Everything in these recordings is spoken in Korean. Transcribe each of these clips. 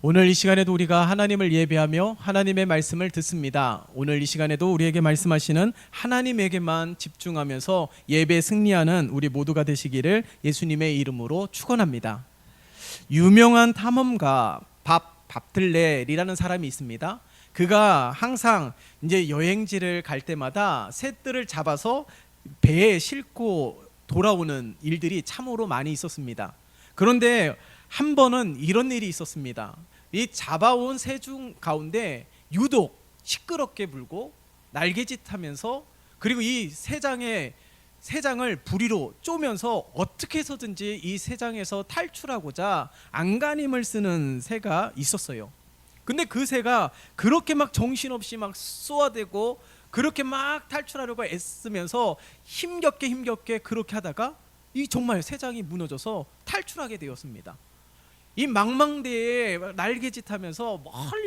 오늘 이 시간에도 우리가 하나님을 예배하며 하나님의 말씀을 듣습니다. 오늘 이 시간에도 우리에게 말씀하시는 하나님에게만 집중하면서 예배에 승리하는 우리 모두가 되시기를 예수님의 이름으로 축원합니다. 유명한 탐험가 밥들렐이라는 사람이 있습니다. 그가 항상 이제 여행지를 갈 때마다 새들을 잡아서 배에 싣고 돌아오는 일들이 참으로 많이 있었습니다. 그런데 한 번은 이런 일이 있었습니다. 이 잡아온 새 중 가운데 유독 시끄럽게 불고 날개짓하면서 그리고 이 새장을 부리로 쪼면서 어떻게 해서든지 이 새장에서 탈출하고자 안간힘을 쓰는 새가 있었어요. 근데 그 새가 그렇게 막 정신없이 막 쏘아대고 그렇게 막 탈출하려고 애쓰면서 힘겹게 그렇게 하다가 이 정말 새장이 무너져서 탈출하게 되었습니다. 이 망망대해에 날개짓하면서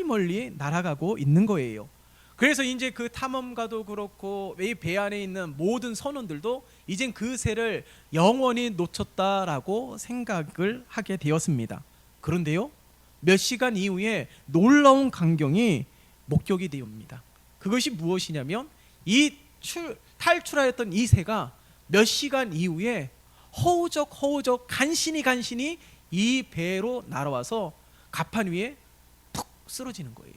멀리 날아가고 있는 거예요. 그래서 이제 그 탐험가도 그렇고 이 배 안에 있는 모든 선원들도 이젠 그 새를 영원히 놓쳤다라고 생각을 하게 되었습니다. 그런데요, 몇 시간 이후에 놀라운 광경이 목격이 되옵니다. 그것이 무엇이냐면 이 탈출하였던 이 새가 몇 시간 이후에 허우적 간신히 이 배로 날아와서 갑판 위에 푹 쓰러지는 거예요.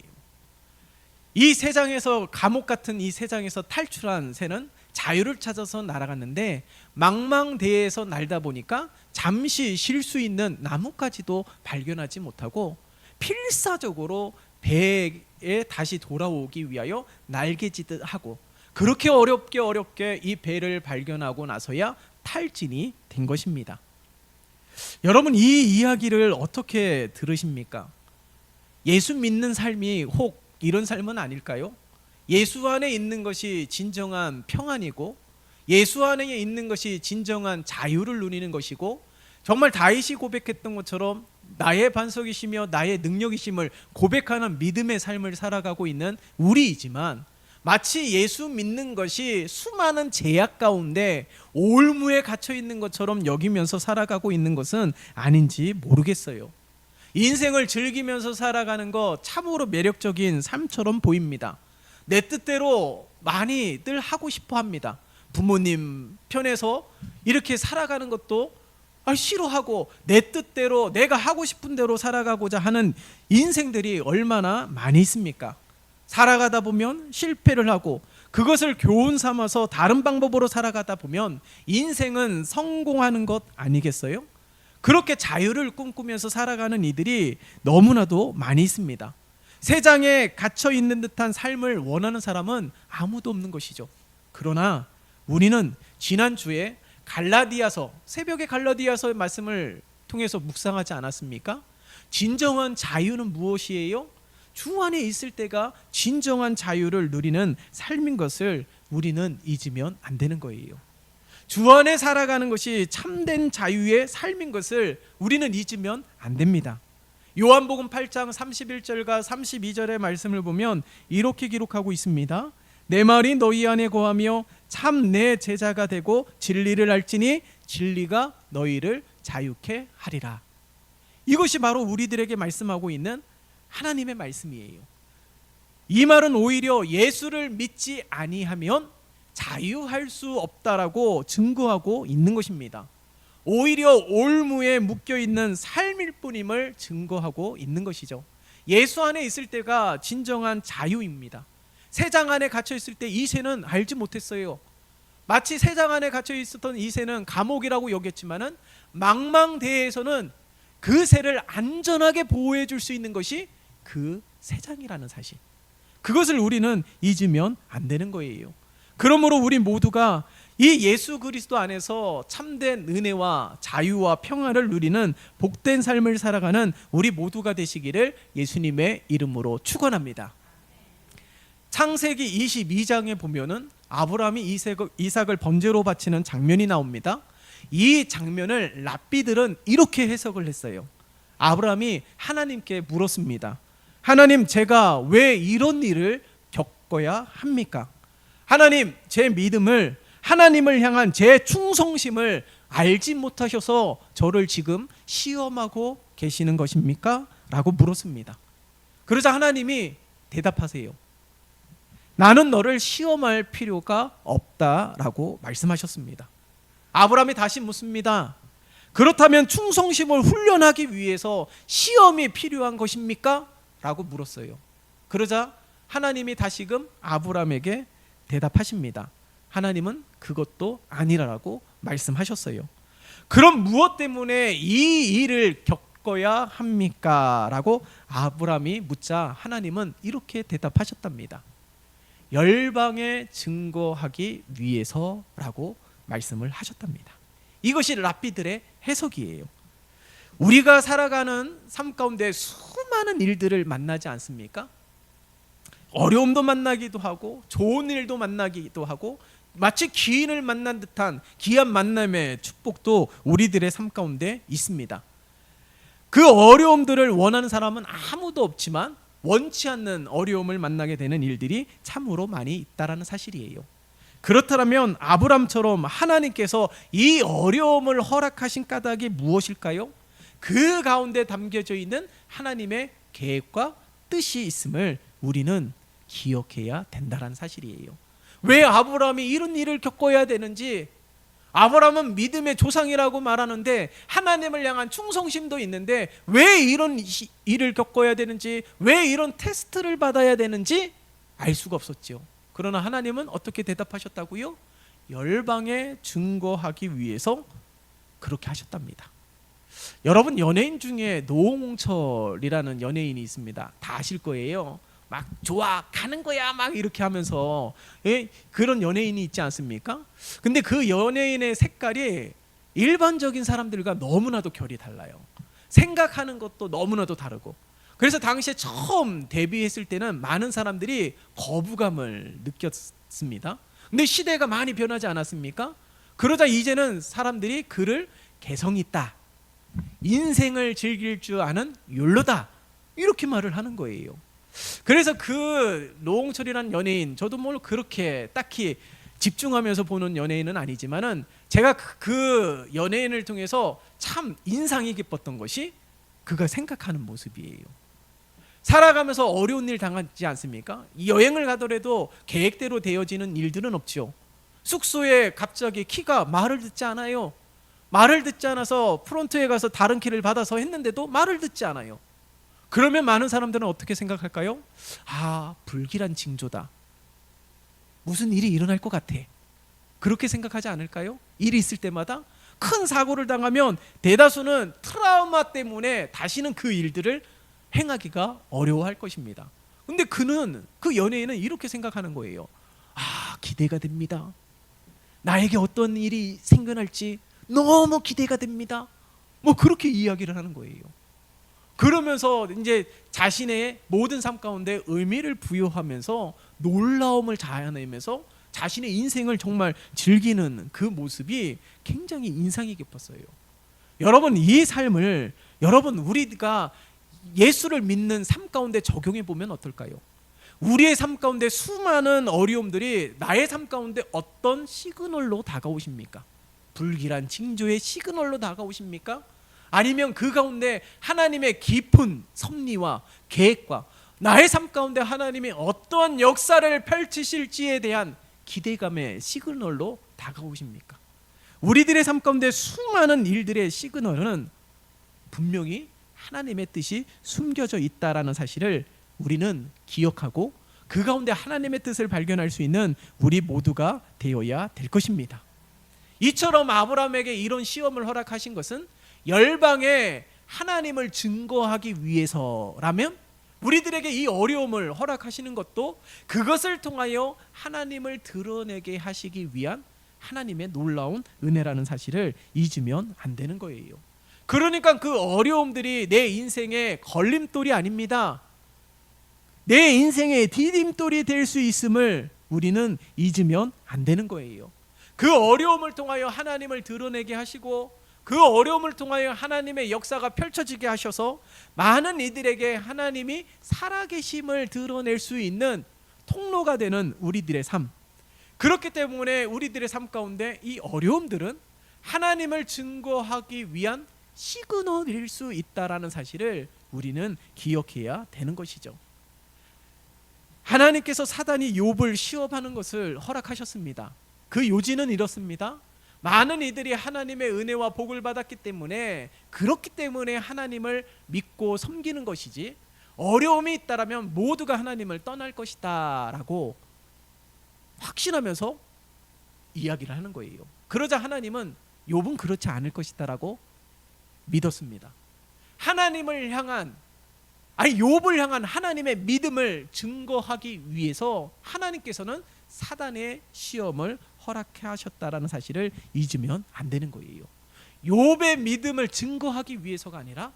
이 새장에서, 감옥 같은 이 새장에서 탈출한 새는 자유를 찾아서 날아갔는데 망망대해에서 날다 보니까 잠시 쉴 수 있는 나뭇가지도 발견하지 못하고 필사적으로 배에 다시 돌아오기 위하여 날개짓을 하고 그렇게 어렵게 이 배를 발견하고 나서야 탈진이 된 것입니다. 여러분, 이 이야기를 어떻게 들으십니까? 예수 믿는 삶이 혹 이런 삶은 아닐까요? 예수 안에 있는 것이 진정한 평안이고 예수 안에 있는 것이 진정한 자유를 누리는 것이고 정말 다윗이 고백했던 것처럼 나의 반석이시며 나의 능력이심을 고백하는 믿음의 삶을 살아가고 있는 우리이지만 마치 예수 믿는 것이 수많은 제약 가운데 올무에 갇혀 있는 것처럼 여기면서 살아가고 있는 것은 아닌지 모르겠어요. 인생을 즐기면서 살아가는 것 참으로 매력적인 삶처럼 보입니다. 내 뜻대로 많이들 하고 싶어 합니다. 부모님 편에서 이렇게 살아가는 것도 싫어하고 내 뜻대로 내가 하고 싶은 대로 살아가고자 하는 인생들이 얼마나 많이 있습니까? 살아가다 보면 실패를 하고 그것을 교훈 삼아서 다른 방법으로 살아가다 보면 인생은 성공하는 것 아니겠어요? 그렇게 자유를 꿈꾸면서 살아가는 이들이 너무나도 많이 있습니다. 새장에 갇혀 있는 듯한 삶을 원하는 사람은 아무도 없는 것이죠. 그러나 우리는 지난주에 새벽에 갈라디아서의 말씀을 통해서 묵상하지 않았습니까? 진정한 자유는 무엇이에요? 주 안에 있을 때가 진정한 자유를 누리는 삶인 것을 우리는 잊으면 안 되는 거예요. 주 안에 살아가는 것이 참된 자유의 삶인 것을 우리는 잊으면 안 됩니다. 요한복음 8장 31절과 32절의 말씀을 보면 이렇게 기록하고 있습니다. 내 말이 너희 안에 거하며 참 내 제자가 되고 진리를 알지니 진리가 너희를 자유케 하리라. 이것이 바로 우리들에게 말씀하고 있는 하나님의 말씀이에요. 이 말은 오히려 예수를 믿지 아니하면 자유할 수 없다라고 증거하고 있는 것입니다. 오히려 올무에 묶여있는 삶일 뿐임을 증거하고 있는 것이죠. 예수 안에 있을 때가 진정한 자유입니다. 새장 안에 갇혀 있을 때 이 새는 알지 못했어요. 마치 새장 안에 갇혀 있었던 이 새는 감옥이라고 여겼지만은 망망대해에서는 그 새를 안전하게 보호해 줄 수 있는 것이 그 새장이라는 사실, 그것을 우리는 잊으면 안 되는 거예요. 그러므로 우리 모두가 이 예수 그리스도 안에서 참된 은혜와 자유와 평화를 누리는 복된 삶을 살아가는 우리 모두가 되시기를 예수님의 이름으로 축원합니다. 창세기 22장에 보면은 아브라함이 이삭을 번제로 바치는 장면이 나옵니다. 이 장면을 랍비들은 이렇게 해석을 했어요. 아브라함이 하나님께 물었습니다. 하나님, 제가 왜 이런 일을 겪어야 합니까? 하나님, 제 믿음을, 하나님을 향한 제 충성심을 알지 못하셔서 저를 지금 시험하고 계시는 것입니까? 라고 물었습니다. 그러자 하나님이 대답하세요. 나는 너를 시험할 필요가 없다라고 말씀하셨습니다. 아브라함이 다시 묻습니다. 그렇다면 충성심을 훈련하기 위해서 시험이 필요한 것입니까? 라고 물었어요. 그러자 하나님이 다시금 아브라함에게 대답하십니다. 하나님은 그것도 아니라고 말씀하셨어요. 그럼 무엇 때문에 이 일을 겪어야 합니까? 라고 아브라함이 묻자 하나님은 이렇게 대답하셨답니다. 열방에 증거하기 위해서라고 말씀을 하셨답니다. 이것이 랍비들의 해석이에요. 우리가 살아가는 삶 가운데 수많은 일들을 만나지 않습니까? 어려움도 만나기도 하고 좋은 일도 만나기도 하고 마치 귀인을 만난 듯한 귀한 만남의 축복도 우리들의 삶 가운데 있습니다. 그 어려움들을 원하는 사람은 아무도 없지만 원치 않는 어려움을 만나게 되는 일들이 참으로 많이 있다는 사실이에요. 그렇다면 아브람처럼 하나님께서 이 어려움을 허락하신 까닭이 무엇일까요? 그 가운데 담겨져 있는 하나님의 계획과 뜻이 있음을 우리는 기억해야 된다는 사실이에요. 왜 아브라함이 이런 일을 겪어야 되는지, 아브라함은 믿음의 조상이라고 말하는데 하나님을 향한 충성심도 있는데 왜 이런 일을 겪어야 되는지, 왜 이런 테스트를 받아야 되는지 알 수가 없었죠. 그러나 하나님은 어떻게 대답하셨다고요? 열방에 증거하기 위해서 그렇게 하셨답니다. 여러분, 연예인 중에 노홍철이라는 연예인이 있습니다. 다 아실 거예요. 막 좋아 가는 거야 막 이렇게 하면서 그런 연예인이 있지 않습니까? 근데 그 연예인의 색깔이 일반적인 사람들과 너무나도 결이 달라요. 생각하는 것도 너무나도 다르고, 그래서 당시에 처음 데뷔했을 때는 많은 사람들이 거부감을 느꼈습니다. 근데 시대가 많이 변하지 않았습니까? 그러자 이제는 사람들이 그를 개성 있다, 인생을 즐길 줄 아는 욜로다, 이렇게 말을 하는 거예요. 그래서 그 노홍철이라는 연예인, 저도 뭐 그렇게 딱히 집중하면서 보는 연예인은 아니지만은 제가 그 연예인을 통해서 참 인상이 깊었던 것이 그가 생각하는 모습이에요. 살아가면서 어려운 일 당하지 않습니까? 여행을 가더라도 계획대로 되어지는 일들은 없죠. 숙소에 갑자기 키가 말을 듣지 않아요. 말을 듣지 않아서 프론트에 가서 다른 키를 받아서 했는데도 말을 듣지 않아요. 그러면 많은 사람들은 어떻게 생각할까요? 아, 불길한 징조다. 무슨 일이 일어날 것 같아. 그렇게 생각하지 않을까요? 일이 있을 때마다 큰 사고를 당하면 대다수는 트라우마 때문에 다시는 그 일들을 행하기가 어려워할 것입니다. 근데 그 연예인은 이렇게 생각하는 거예요. 아, 기대가 됩니다. 나에게 어떤 일이 생겨날지 너무 기대가 됩니다. 뭐 그렇게 이야기를 하는 거예요. 그러면서 이제 자신의 모든 삶 가운데 의미를 부여하면서 놀라움을 자아내면서 자신의 인생을 정말 즐기는 그 모습이 굉장히 인상이 깊었어요. 여러분, 이 삶을 우리가 예수를 믿는 삶 가운데 적용해 보면 어떨까요? 우리의 삶 가운데 수많은 어려움들이 나의 삶 가운데 어떤 시그널로 다가오십니까? 불길한 징조의 시그널로 다가오십니까? 아니면 그 가운데 하나님의 깊은 섭리와 계획과 나의 삶 가운데 하나님이 어떠한 역사를 펼치실지에 대한 기대감의 시그널로 다가오십니까? 우리들의 삶 가운데 수많은 일들의 시그널은 분명히 하나님의 뜻이 숨겨져 있다라는 사실을 우리는 기억하고 그 가운데 하나님의 뜻을 발견할 수 있는 우리 모두가 되어야 될 것입니다. 이처럼 아브라함에게 이런 시험을 허락하신 것은 열방에 하나님을 증거하기 위해서라면 우리들에게 이 어려움을 허락하시는 것도 그것을 통하여 하나님을 드러내게 하시기 위한 하나님의 놀라운 은혜라는 사실을 잊으면 안 되는 거예요. 그러니까 그 어려움들이 내 인생의 걸림돌이 아닙니다. 내 인생의 디딤돌이 될 수 있음을 우리는 잊으면 안 되는 거예요. 그 어려움을 통하여 하나님을 드러내게 하시고 그 어려움을 통하여 하나님의 역사가 펼쳐지게 하셔서 많은 이들에게 하나님이 살아계심을 드러낼 수 있는 통로가 되는 우리들의 삶. 그렇기 때문에 우리들의 삶 가운데 이 어려움들은 하나님을 증거하기 위한 시그널일 수 있다라는 사실을 우리는 기억해야 되는 것이죠. 하나님께서 사단이 욥을 시험하는 것을 허락하셨습니다. 그 요지는 이렇습니다. 많은 이들이 하나님의 은혜와 복을 받았기 때문에, 그렇기 때문에 하나님을 믿고 섬기는 것이지, 어려움이 있다라면 모두가 하나님을 떠날 것이다 라고 확신하면서 이야기를 하는 거예요. 그러자 하나님은 욥은 그렇지 않을 것이다 라고 믿었습니다. 하나님을 향한, 욥을 향한 하나님의 믿음을 증거하기 위해서 하나님께서는 사단의 시험을 허락하셨다라는 사실을 잊으면 안 되는 거예요. 욥의 믿음을 증거하기 위해서가 아니라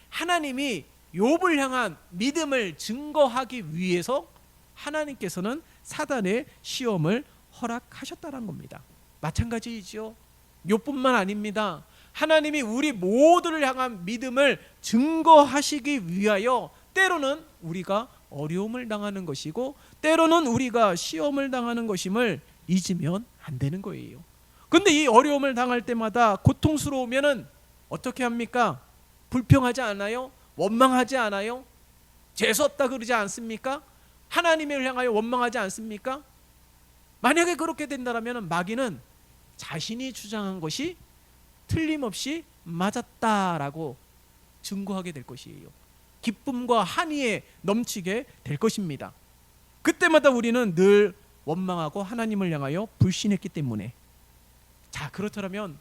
하나님이 욥을 향한 믿음을 증거하기 위해서 하나님께서는 사단의 시험을 허락하셨다는 겁니다. 마찬가지이죠. 욥뿐만 아닙니다. 하나님이 우리 모두를 향한 믿음을 증거하시기 위하여 때로는 우리가 어려움을 당하는 것이고 때로는 우리가 시험을 당하는 것임을 잊으면 안 되는 거예요. 근데 이 어려움을 당할 때마다 고통스러우면은 어떻게 합니까? 불평하지 않아요? 원망하지 않아요? 재수없다 그러지 않습니까? 하나님을 향하여 원망하지 않습니까? 만약에 그렇게 된다면 마귀는 자신이 주장한 것이 틀림없이 맞았다라고 증거하게 될 것이에요. 기쁨과 한이에 넘치게 될 것입니다. 그때마다 우리는 늘 원망하고 하나님을 향하여 불신했기 때문에. 자, 그렇다면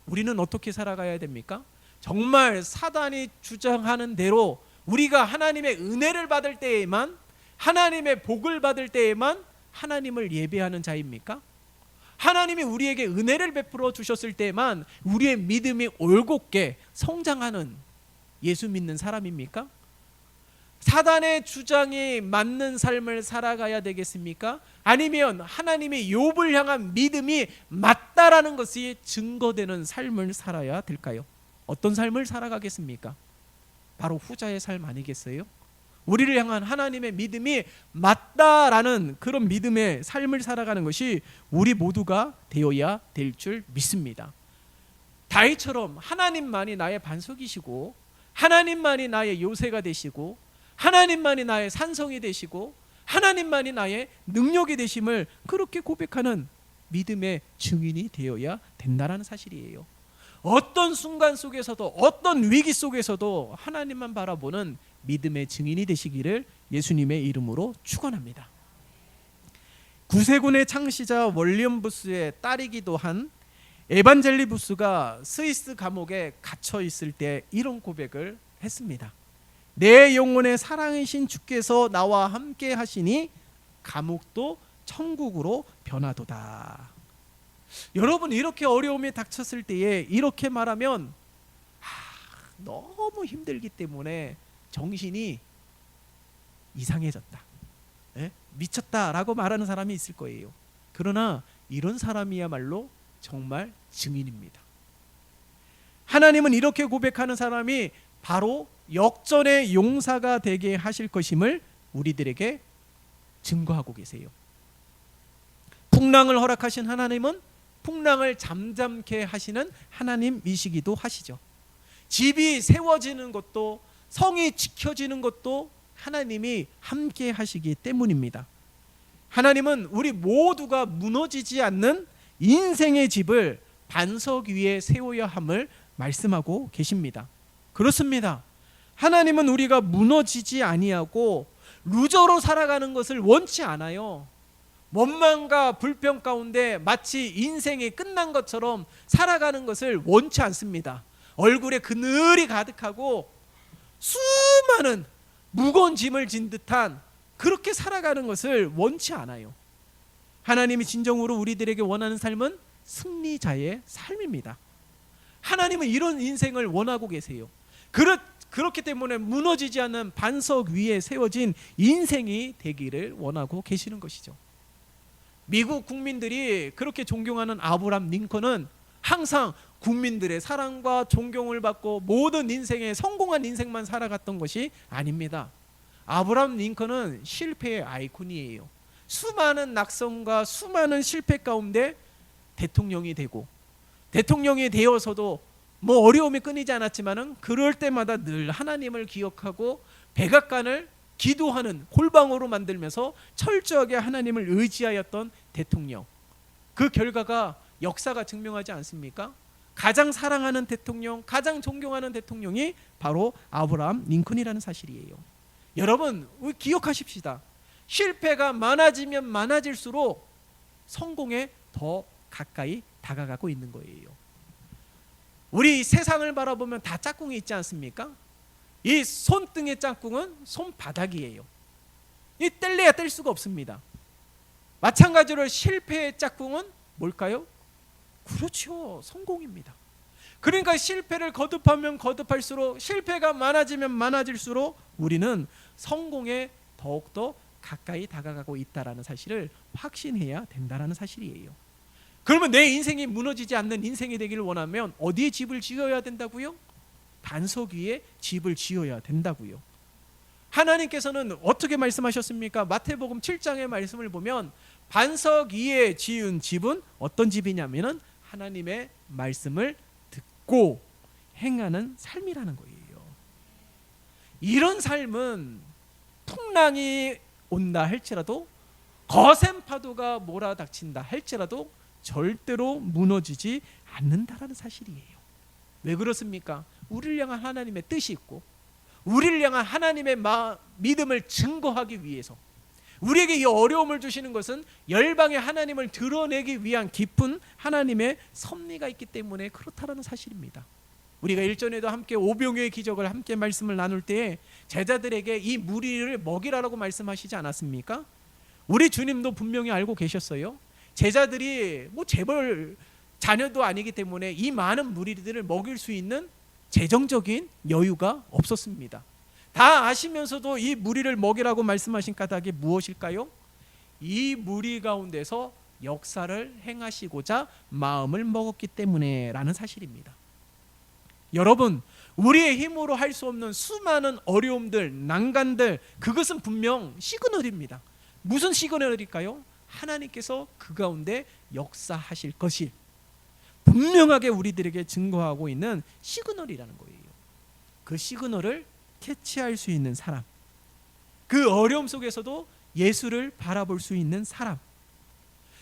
우리는 어떻게 살아가야 됩니까? 정말 사단이 주장하는 대로 우리가 하나님의 은혜를 받을 때에만, 하나님의 복을 받을 때에만 하나님을 예배하는 자입니까? 하나님이 우리에게 은혜를 베풀어 주셨을 때만 우리의 믿음이 올곧게 성장하는 예수 믿는 사람입니까? 사단의 주장이 맞는 삶을 살아가야 되겠습니까? 아니면 하나님이 욥을 향한 믿음이 맞다라는 것이 증거되는 삶을 살아야 될까요? 어떤 삶을 살아가겠습니까? 바로 후자의 삶 아니겠어요? 우리를 향한 하나님의 믿음이 맞다라는 그런 믿음의 삶을 살아가는 것이 우리 모두가 되어야 될 줄 믿습니다. 다윗처럼 하나님만이 나의 반석이시고 하나님만이 나의 요새가 되시고 하나님만이 나의 산성이 되시고 하나님만이 나의 능력이 되심을 그렇게 고백하는 믿음의 증인이 되어야 된다는 사실이에요. 어떤 순간 속에서도 어떤 위기 속에서도 하나님만 바라보는 믿음의 증인이 되시기를 예수님의 이름으로 축원합니다. 구세군의 창시자 월리엄 부스의 딸이기도 한 에반젤리 부스가 스위스 감옥에 갇혀 있을 때 이런 고백을 했습니다. 내 영혼의 사랑이신 주께서 나와 함께 하시니 감옥도 천국으로 변하도다. 여러분, 이렇게 어려움이 닥쳤을 때에 이렇게 말하면 너무 힘들기 때문에 정신이 이상해졌다, 미쳤다라고 말하는 사람이 있을 거예요. 그러나 이런 사람이야말로 정말 증인입니다. 하나님은 이렇게 고백하는 사람이 바로 역전의 용사가 되게 하실 것임을 우리들에게 증거하고 계세요. 풍랑을 허락하신 하나님은 풍랑을 잠잠케 하시는 하나님이시기도 하시죠. 집이 세워지는 것도 성이 지켜지는 것도 하나님이 함께 하시기 때문입니다. 하나님은 우리 모두가 무너지지 않는 인생의 집을 반석 위에 세워야 함을 말씀하고 계십니다. 그렇습니다. 하나님은 우리가 무너지지 아니하고 루저로 살아가는 것을 원치 않아요. 원망과 불평 가운데 마치 인생이 끝난 것처럼 살아가는 것을 원치 않습니다. 얼굴에 그늘이 가득하고 수많은 무거운 짐을 진 듯한 그렇게 살아가는 것을 원치 않아요. 하나님이 진정으로 우리들에게 원하는 삶은 승리자의 삶입니다. 하나님은 이런 인생을 원하고 계세요. 그렇기 때문에 무너지지 않는 반석 위에 세워진 인생이 되기를 원하고 계시는 것이죠. 미국 국민들이 그렇게 존경하는 아브라함 링컨은 항상 국민들의 사랑과 존경을 받고 모든 인생에 성공한 인생만 살아갔던 것이 아닙니다. 아브라함 링컨은 실패의 아이콘이에요. 수많은 낙선과 수많은 실패 가운데 대통령이 되고, 대통령이 되어서도 뭐 어려움이 끊이지 않았지만은 그럴 때마다 늘 하나님을 기억하고 백악관을 기도하는 골방으로 만들면서 철저하게 하나님을 의지하였던 대통령. 그 결과가 역사가 증명하지 않습니까? 가장 사랑하는 대통령, 가장 존경하는 대통령이 바로 아브라함 링컨이라는 사실이에요. 여러분, 우리 기억하십시다. 실패가 많아지면 많아질수록 성공에 더 가까이 다가가고 있는 거예요. 우리 세상을 바라보면 다 짝꿍이 있지 않습니까? 이 손등의 짝꿍은 손바닥이에요. 이 뗄래야 뗄 수가 없습니다. 마찬가지로 실패의 짝꿍은 뭘까요? 그렇죠, 성공입니다. 그러니까 실패를 거듭하면 거듭할수록, 실패가 많아지면 많아질수록 우리는 성공에 더욱더 가까이 다가가고 있다는 사실을 확신해야 된다는 사실이에요. 그러면 내 인생이 무너지지 않는 인생이 되기를 원하면 어디에 집을 지어야 된다고요? 반석 위에 집을 지어야 된다고요. 하나님께서는 어떻게 말씀하셨습니까? 마태복음 7장의 말씀을 보면 반석 위에 지은 집은 어떤 집이냐면은 하나님의 말씀을 듣고 행하는 삶이라는 거예요. 이런 삶은 풍랑이 온다 할지라도, 거센 파도가 몰아닥친다 할지라도 절대로 무너지지 않는다라는 사실이에요. 왜 그렇습니까? 우리를 향한 하나님의 뜻이 있고, 우리를 향한 하나님의 믿음을 증거하기 위해서, 우리에게 이 어려움을 주시는 것은 열방의 하나님을 드러내기 위한 깊은 하나님의 섭리가 있기 때문에 그렇다라는 사실입니다. 우리가 일전에도 함께 오병이어의 기적을 함께 말씀을 나눌 때에 제자들에게 이 무리를 먹이라라고 말씀하시지 않았습니까? 우리 주님도 분명히 알고 계셨어요. 제자들이 뭐 재벌 자녀도 아니기 때문에 이 많은 무리들을 먹일 수 있는 재정적인 여유가 없었습니다. 다 아시면서도 이 무리를 먹이라고 말씀하신 까닭이 무엇일까요? 이 무리 가운데서 역사를 행하시고자 마음을 먹었기 때문에 라는 사실입니다. 여러분, 우리의 힘으로 할 수 없는 수많은 어려움들, 난간들, 그것은 분명 시그널입니다. 무슨 시그널일까요? 하나님께서 그 가운데 역사하실 것이 분명하게 우리들에게 증거하고 있는 시그널이라는 거예요. 그 시그널을 캐치할 수 있는 사람, 그 어려움 속에서도 예수를 바라볼 수 있는 사람,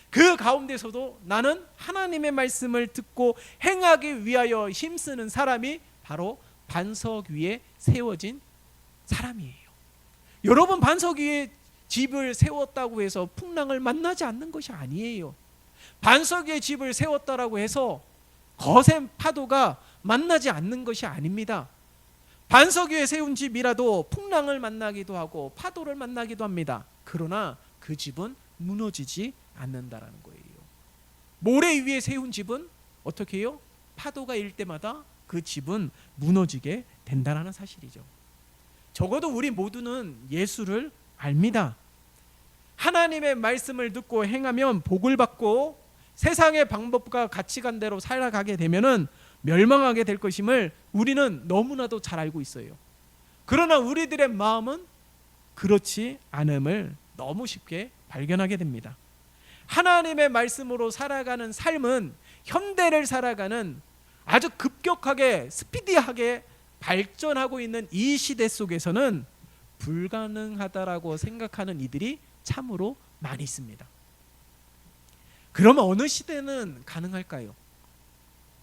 그 가운데서도 나는 하나님의 말씀을 듣고 행하기 위하여 힘쓰는 사람이 바로 반석 위에 세워진 사람이에요. 여러분, 반석 위에 집을 세웠다고 해서 풍랑을 만나지 않는 것이 아니에요. 반석 위에 집을 세웠다라고 해서 거센 파도가 만나지 않는 것이 아닙니다. 반석 위에 세운 집이라도 풍랑을 만나기도 하고 파도를 만나기도 합니다. 그러나 그 집은 무너지지 않는다라는 거예요. 모래 위에 세운 집은 어떻게 해요? 파도가 일 때마다 그 집은 무너지게 된다는 사실이죠. 적어도 우리 모두는 예수를 압니다. 하나님의 말씀을 듣고 행하면 복을 받고 세상의 방법과 가치관대로 살아가게 되면은 멸망하게 될 것임을 우리는 너무나도 잘 알고 있어요. 그러나 우리들의 마음은 그렇지 않음을 너무 쉽게 발견하게 됩니다. 하나님의 말씀으로 살아가는 삶은 현대를 살아가는 아주 급격하게 스피디하게 발전하고 있는 이 시대 속에서는 불가능하다라고 생각하는 이들이 참으로 많이 있습니다. 그러면 어느 시대는 가능할까요?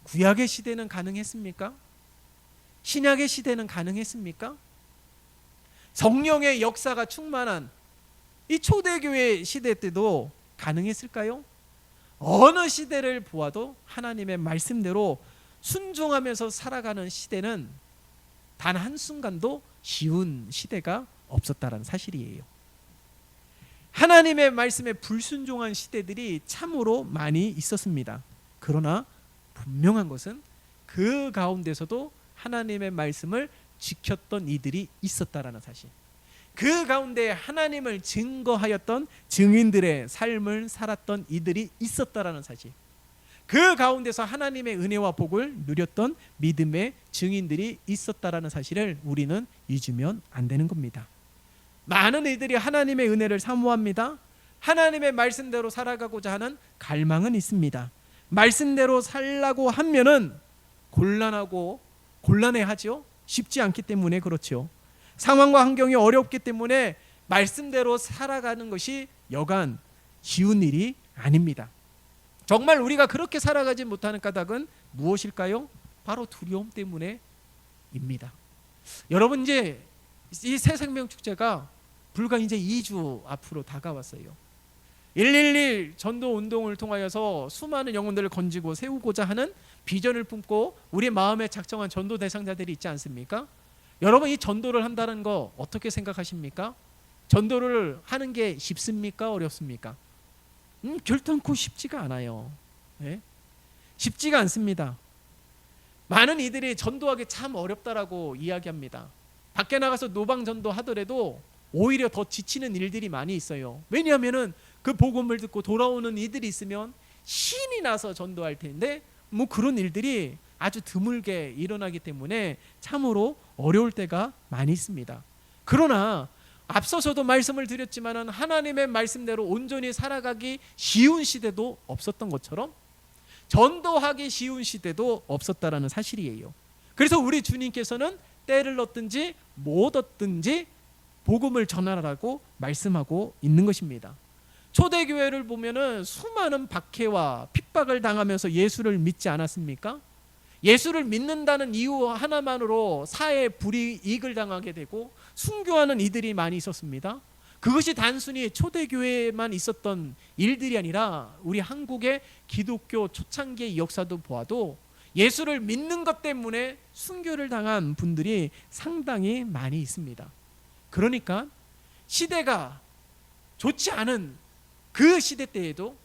구약의 시대는 가능했습니까? 신약의 시대는 가능했습니까? 성령의 역사가 충만한 이 초대교회 시대 때도 가능했을까요? 어느 시대를 보아도 하나님의 말씀대로 순종하면서 살아가는 시대는 단 한순간도 쉬운 시대가 없었다는 사실이에요. 하나님의 말씀에 불순종한 시대들이 참으로 많이 있었습니다. 그러나 분명한 것은 그 가운데서도 하나님의 말씀을 지켰던 이들이 있었다라는 사실, 그 가운데 하나님을 증거하였던 증인들의 삶을 살았던 이들이 있었다라는 사실, 그 가운데서 하나님의 은혜와 복을 누렸던 믿음의 증인들이 있었다라는 사실을 우리는 잊으면 안 되는 겁니다. 많은 이들이 하나님의 은혜를 사모합니다. 하나님의 말씀대로 살아가고자 하는 갈망은 있습니다. 말씀대로 살라고 하면은 곤란해하죠. 쉽지 않기 때문에 그렇죠. 상황과 환경이 어렵기 때문에 말씀대로 살아가는 것이 여간 쉬운 일이 아닙니다. 정말 우리가 그렇게 살아가지 못하는 까닭은 무엇일까요? 바로 두려움 때문에입니다. 여러분, 이제 이 새생명 축제가 불과 이제 2주 앞으로 다가왔어요. 111 전도 운동을 통하여서 수많은 영혼들을 건지고 세우고자 하는 비전을 품고 우리 마음에 작정한 전도 대상자들이 있지 않습니까? 여러분, 이 전도를 한다는 거 어떻게 생각하십니까? 전도를 하는 게 쉽습니까? 어렵습니까? 결단코 쉽지가 않아요. 네? 쉽지가 않습니다. 많은 이들이 전도하기 참 어렵다라고 이야기합니다. 밖에 나가서 노방 전도 하더라도 오히려 더 지치는 일들이 많이 있어요. 왜냐하면 그 복음을 듣고 돌아오는 이들이 있으면 신이 나서 전도할 텐데 뭐 그런 일들이 아주 드물게 일어나기 때문에 참으로 어려울 때가 많이 있습니다. 그러나 앞서서도 말씀을 드렸지만 하나님의 말씀대로 온전히 살아가기 쉬운 시대도 없었던 것처럼 전도하기 쉬운 시대도 없었다라는 사실이에요. 그래서 우리 주님께서는 때를 얻든지 못 얻든지 복음을 전하라고 말씀하고 있는 것입니다. 초대교회를 보면은 수많은 박해와 핍박을 당하면서 예수를 믿지 않았습니까? 예수를 믿는다는 이유 하나만으로 사회에 불이익을 당하게 되고 순교하는 이들이 많이 있었습니다. 그것이 단순히 초대교회에만 있었던 일들이 아니라 우리 한국의 기독교 초창기의 역사도 보아도 예수를 믿는 것 때문에 순교를 당한 분들이 상당히 많이 있습니다. 그러니까 시대가 좋지 않은 그 시대 때에도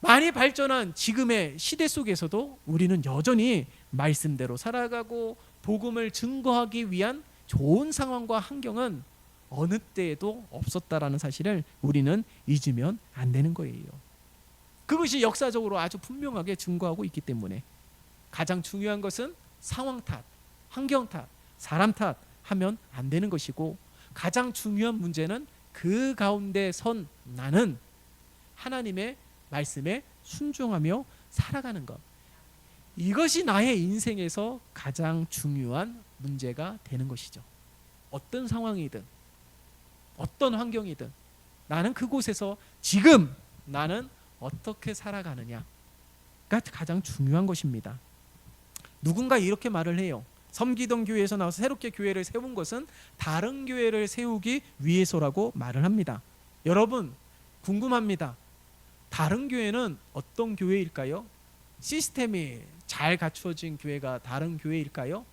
많이 발전한 지금의 시대 속에서도 우리는 여전히 말씀대로 살아가고 복음을 증거하기 위한 좋은 상황과 환경은 어느 때에도 없었다라는 사실을 우리는 잊으면 안 되는 거예요. 그것이 역사적으로 아주 분명하게 증거하고 있기 때문에 가장 중요한 것은 상황 탓, 환경 탓, 사람 탓 하면 안 되는 것이고 가장 중요한 문제는 그 가운데 선 나는 하나님의 말씀에 순종하며 살아가는 것. 이것이 나의 인생에서 가장 중요한 문제가 되는 것이죠. 어떤 상황이든 어떤 환경이든 나는 그곳에서 지금 나는 어떻게 살아가느냐가 가장 중요한 것입니다. 누군가 이렇게 말을 해요. 섬기던 교회에서 나와서 새롭게 교회를 세운 것은 다른 교회를 세우기 위해서라고 말을 합니다. 여러분, 궁금합니다. 다른 교회는 어떤 교회일까요? 시스템이 잘 갖추어진 교회가 다른 교회일까요?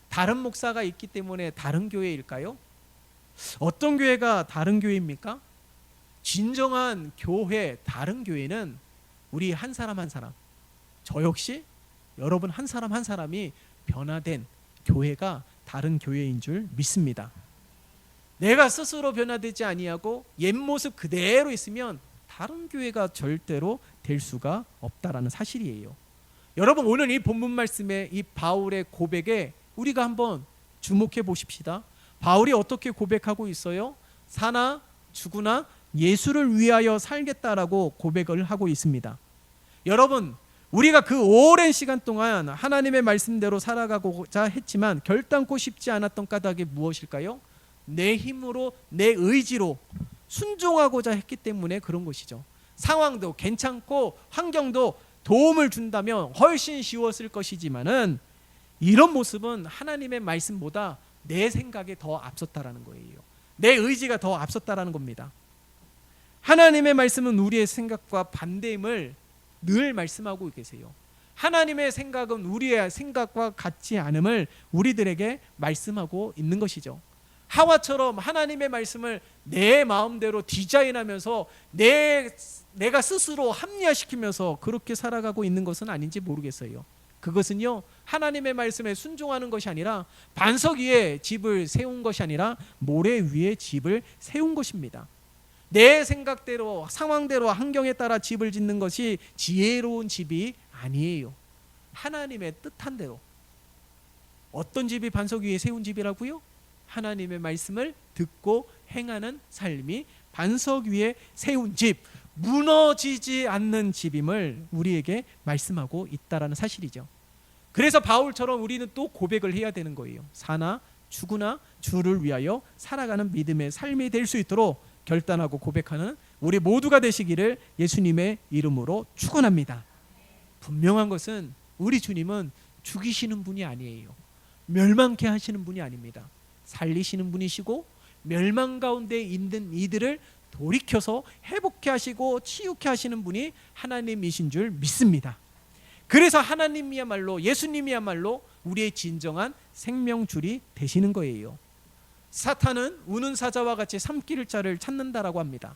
다른 목사가 있기 때문에 다른 교회일까요? 어떤 교회가 다른 교회입니까? 진정한 교회, 다른 교회는 우리 한 사람 한 사람, 저 역시 여러분 한 사람 한 사람이 변화된 교회가 다른 교회인 줄 믿습니다. 내가 스스로 변화되지 아니하고 옛 모습 그대로 있으면 다른 교회가 절대로 될 수가 없다라는 사실이에요. 여러분, 오늘 이 본문 말씀의 이 바울의 고백에 우리가 한번 주목해 보십시다. 바울이 어떻게 고백하고 있어요? 사나 죽으나 예수를 위하여 살겠다라고 고백을 하고 있습니다. 여러분, 우리가 그 오랜 시간 동안 하나님의 말씀대로 살아가고자 했지만 결단코 쉽지 않았던 까닭이 무엇일까요? 내 힘으로, 내 의지로 순종하고자 했기 때문에 그런 것이죠. 상황도 괜찮고 환경도 도움을 준다면 훨씬 쉬웠을 것이지만은 이런 모습은 하나님의 말씀보다 내 생각에 더 앞섰다라는 거예요. 내 의지가 더 앞섰다라는 겁니다. 하나님의 말씀은 우리의 생각과 반대임을 늘 말씀하고 계세요. 하나님의 생각은 우리의 생각과 같지 않음을 우리들에게 말씀하고 있는 것이죠. 하와처럼 하나님의 말씀을 내 마음대로 디자인하면서 내가 스스로 합리화시키면서 그렇게 살아가고 있는 것은 아닌지 모르겠어요. 그것은요, 하나님의 말씀에 순종하는 것이 아니라 반석 위에 집을 세운 것이 아니라 모래 위에 집을 세운 것입니다. 내 생각대로, 상황대로, 환경에 따라 집을 짓는 것이 지혜로운 집이 아니에요. 하나님의 뜻한 대로. 어떤 집이 반석 위에 세운 집이라고요? 하나님의 말씀을 듣고 행하는 삶이 반석 위에 세운 집, 무너지지 않는 집임을 우리에게 말씀하고 있다라는 사실이죠. 그래서 바울처럼 우리는 또 고백을 해야 되는 거예요. 사나 죽으나 주를 위하여 살아가는 믿음의 삶이 될 수 있도록 결단하고 고백하는 우리 모두가 되시기를 예수님의 이름으로 축원합니다. 분명한 것은 우리 주님은 죽이시는 분이 아니에요. 멸망케 하시는 분이 아닙니다. 살리시는 분이시고 멸망 가운데 있는 이들을 돌이켜서 회복케 하시고 치유케 하시는 분이 하나님이신 줄 믿습니다. 그래서 하나님이야말로, 예수님이야말로 우리의 진정한 생명줄이 되시는 거예요. 사탄은 우는 사자와 같이 삼킬 자를 찾는다라고 합니다.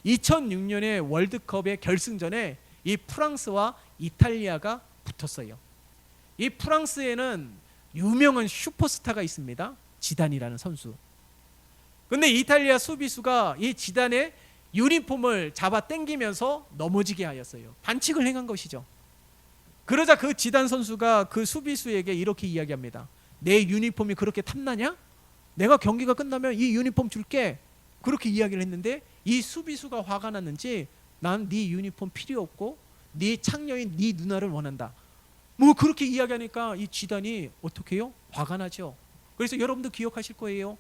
2006년에 월드컵의 결승전에 이 프랑스와 이탈리아가 붙었어요. 이 프랑스에는 유명한 슈퍼스타가 있습니다. 지단이라는 선수. 근데 이탈리아 수비수가 이 지단의 유니폼을 잡아 당기면서 넘어지게 하였어요. 반칙을 행한 것이죠. 그러자 그 지단 선수가 그 수비수에게 이렇게 이야기합니다. 내 유니폼이 그렇게 탐나냐? 내가 경기가 끝나면 이 유니폼 줄게. 그렇게 이야기를 했는데 이 수비수가 화가 났는지 난 네 유니폼 필요 없고 네 창녀인 네 누나를 원한다. 뭐 그렇게 이야기하니까 이 지단이 어떻게 해요? 화가 나죠. 그래서 여러분도 기억하실 거예요.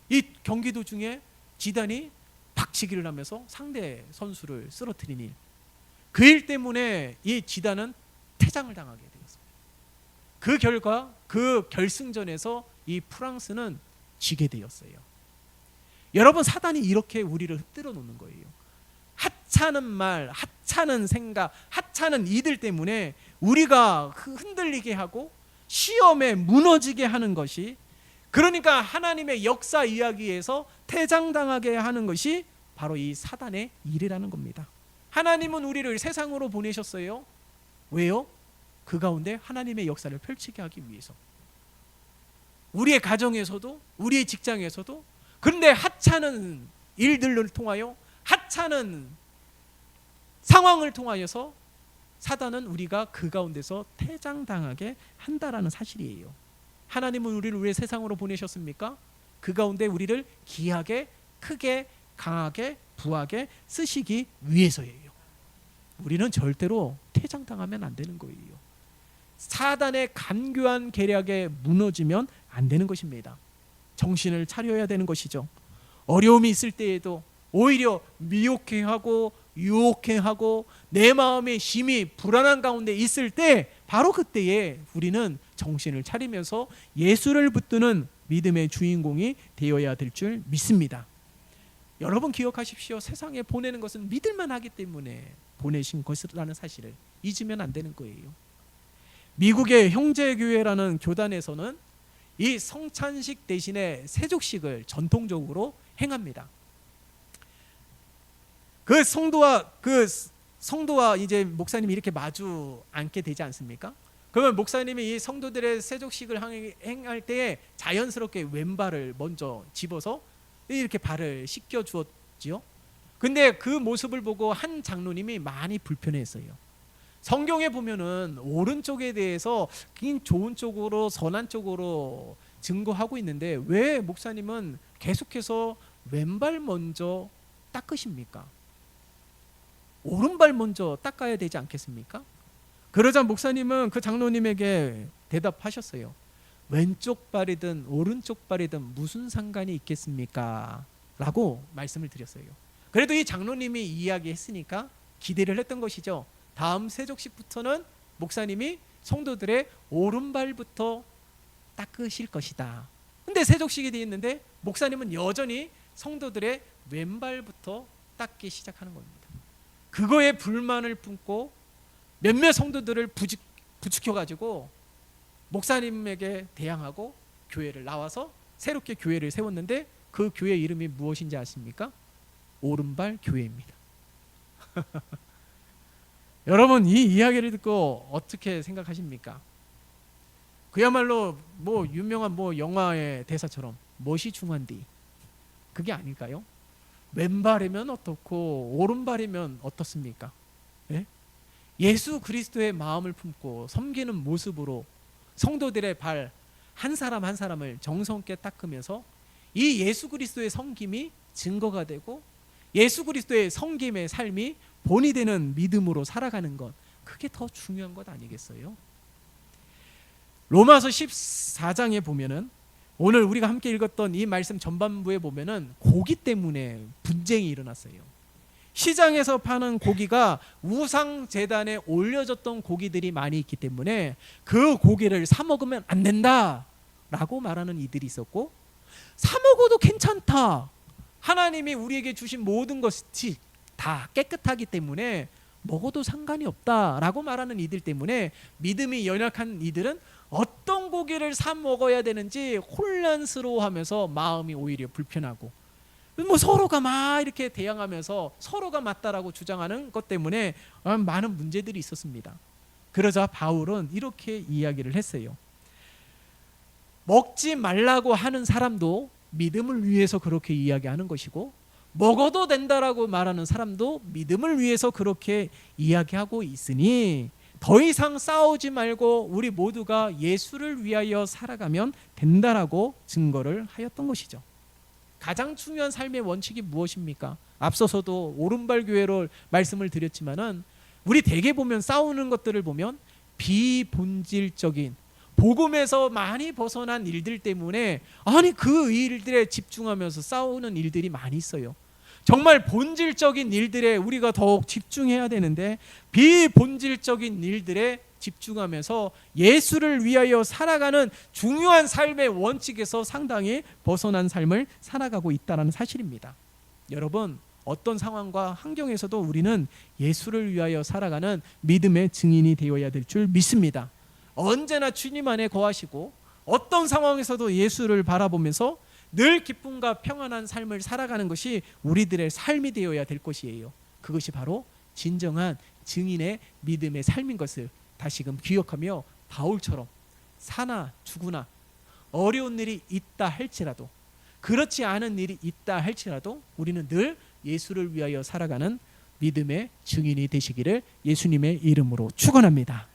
이 경기 도중에 지단이 박치기를 하면서 상대 선수를 쓰러뜨린 일. 그 일 때문에 이 지단은 퇴장을 당하게 되었습니다. 그 결과 그 결승전에서 이 프랑스는 지게 되었어요. 여러분, 사단이 이렇게 우리를 흩뜨려 놓는 거예요. 하찮은 말, 하찮은 생각, 하찮은 이들 때문에 우리가 흔들리게 하고 시험에 무너지게 하는 것이, 그러니까 하나님의 역사 이야기에서 퇴장당하게 하는 것이 바로 이 사단의 일이라는 겁니다. 하나님은 우리를 세상으로 보내셨어요. 왜요? 그 가운데 하나님의 역사를 펼치게 하기 위해서. 우리의 가정에서도, 우리의 직장에서도. 그런데 하찮은 일들을 통하여, 하찮은 상황을 통하여서 사단은 우리가 그 가운데서 퇴장당하게 한다라는 사실이에요. 하나님은 우리를 왜 세상으로 보내셨습니까? 그 가운데 우리를 귀하게, 크게, 강하게, 부하게 쓰시기 위해서예요. 우리는 절대로 퇴장당하면 안 되는 거예요. 사단의 간교한 계략에 무너지면 안 되는 것입니다. 정신을 차려야 되는 것이죠. 어려움이 있을 때에도 오히려 미혹해하고 유혹해하고 내 마음의 심이 불안한 가운데 있을 때, 바로 그때에 우리는 정신을 차리면서 예수를 붙드는 믿음의 주인공이 되어야 될 줄 믿습니다. 여러분 기억하십시오. 세상에 보내는 것은 믿을만 하기 때문에 보내신 것이라는 사실을 잊으면 안 되는 거예요. 미국의 형제교회라는 교단에서는 이 성찬식 대신에 세족식을 전통적으로 행합니다. 그 성도와 이제 목사님이 이렇게 마주 앉게 되지 않습니까? 그러면 목사님이 이 성도들의 세족식을 행할 때에 자연스럽게 왼발을 먼저 집어서 이렇게 발을 씻겨 주었지요. 근데 그 모습을 보고 한 장로님이 많이 불편해했어요. 성경에 보면은 오른쪽에 대해서 좋은 쪽으로, 선한 쪽으로 증거하고 있는데 왜 목사님은 계속해서 왼발 먼저 닦으십니까? 오른발 먼저 닦아야 되지 않겠습니까? 그러자 목사님은 그 장로님에게 대답하셨어요. 왼쪽 발이든 오른쪽 발이든 무슨 상관이 있겠습니까? 라고 말씀을 드렸어요. 그래도 이 장로님이 이야기했으니까 기대를 했던 것이죠. 다음 세족식부터는 목사님이 성도들의 오른발부터 닦으실 것이다. 근데 세족식이 되어 있는데 목사님은 여전히 성도들의 왼발부터 닦기 시작하는 겁니다. 그거에 불만을 품고 몇몇 성도들을 부추겨가지고 목사님에게 대항하고 교회를 나와서 새롭게 교회를 세웠는데 그 교회 이름이 무엇인지 아십니까? 오른발 교회입니다. 여러분, 이 이야기를 듣고 어떻게 생각하십니까? 그야말로 뭐 유명한 영화의 대사처럼 멋이 중한디, 그게 아닐까요? 왼발이면 어떻고 오른발이면 어떻습니까? 예? 예수 그리스도의 마음을 품고 섬기는 모습으로 성도들의 발 한 사람 한 사람을 정성있게 닦으면서 이 예수 그리스도의 섬김이 증거가 되고 예수 그리스도의 섬김의 삶이 본이 되는 믿음으로 살아가는 것, 그게 더 중요한 것 아니겠어요? 로마서 14장에 보면은 오늘 우리가 함께 읽었던 이 말씀 전반부에 보면은 고기 때문에 분쟁이 일어났어요. 시장에서 파는 고기가 우상 제단에 올려졌던 고기들이 많이 있기 때문에 그 고기를 사 먹으면 안 된다라고 말하는 이들이 있었고, 사 먹어도 괜찮다, 하나님이 우리에게 주신 모든 것이 다 깨끗하기 때문에 먹어도 상관이 없다라고 말하는 이들 때문에 믿음이 연약한 이들은 어떤 고기를 사 먹어야 되는지 혼란스러워하면서 마음이 오히려 불편하고, 뭐 서로가 막 이렇게 대항하면서 서로가 맞다라고 주장하는 것 때문에 많은 문제들이 있었습니다. 그러자 바울은 이렇게 이야기를 했어요. 먹지 말라고 하는 사람도 믿음을 위해서 그렇게 이야기하는 것이고, 먹어도 된다라고 말하는 사람도 믿음을 위해서 그렇게 이야기하고 있으니 더 이상 싸우지 말고 우리 모두가 예수를 위하여 살아가면 된다라고 증거를 하였던 것이죠. 가장 중요한 삶의 원칙이 무엇입니까? 앞서서도 오른발 교회로 말씀을 드렸지만은 우리 대개 보면 싸우는 것들을 보면 비본질적인 복음에서 많이 벗어난 일들 때문에 그 일들에 집중하면서 싸우는 일들이 많이 있어요. 정말 본질적인 일들에 우리가 더욱 집중해야 되는데 비본질적인 일들에 집중하면서 예수를 위하여 살아가는 중요한 삶의 원칙에서 상당히 벗어난 삶을 살아가고 있다는 사실입니다. 여러분, 어떤 상황과 환경에서도 우리는 예수를 위하여 살아가는 믿음의 증인이 되어야 될 줄 믿습니다. 언제나 주님 안에 거하시고 어떤 상황에서도 예수를 바라보면서 늘 기쁨과 평안한 삶을 살아가는 것이 우리들의 삶이 되어야 될 것이에요. 그것이 바로 진정한 증인의 믿음의 삶인 것을 다시금 기억하며 바울처럼 사나 죽으나 어려운 일이 있다 할지라도, 그렇지 않은 일이 있다 할지라도 우리는 늘 예수를 위하여 살아가는 믿음의 증인이 되시기를 예수님의 이름으로 축원합니다.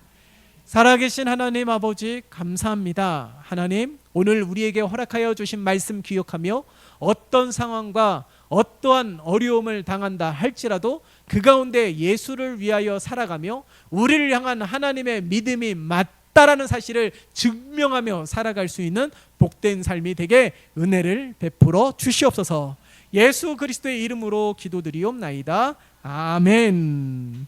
살아계신 하나님 아버지, 감사합니다. 하나님, 오늘 우리에게 허락하여 주신 말씀 기억하며 어떤 상황과 어떠한 어려움을 당한다 할지라도 그 가운데 예수를 위하여 살아가며 우리를 향한 하나님의 믿음이 맞다라는 사실을 증명하며 살아갈 수 있는 복된 삶이 되게 은혜를 베풀어 주시옵소서. 예수 그리스도의 이름으로 기도드리옵나이다. 아멘.